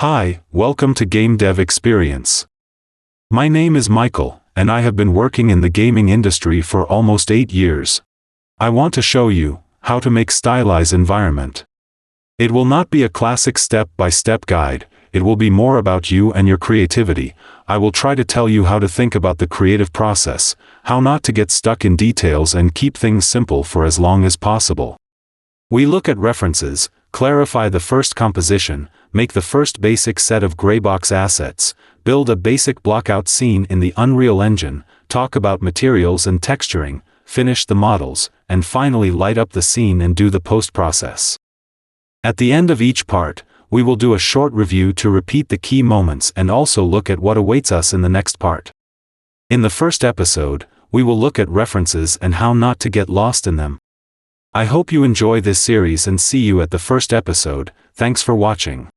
Hi, welcome to Gamedev Experience. My name is Michael, and I have been working in the gaming industry for almost 8 years. I want to show you how to make stylized environment. It will not be a classic step-by-step guide, it will be more about you and your creativity. I will try to tell you how to think about the creative process, how not to get stuck in details and keep things simple for as long as possible. We look at references, clarify the first composition, make the first basic set of greybox assets, build a basic blockout scene in the Unreal Engine, talk about materials and texturing, finish the models, and finally light up the scene and do the post-process. At the end of each part, we will do a short review to repeat the key moments and also look at what awaits us in the next part. In the first episode, we will look at references and how not to get lost in them. I hope you enjoy this series and see you at the first episode. Thanks for watching.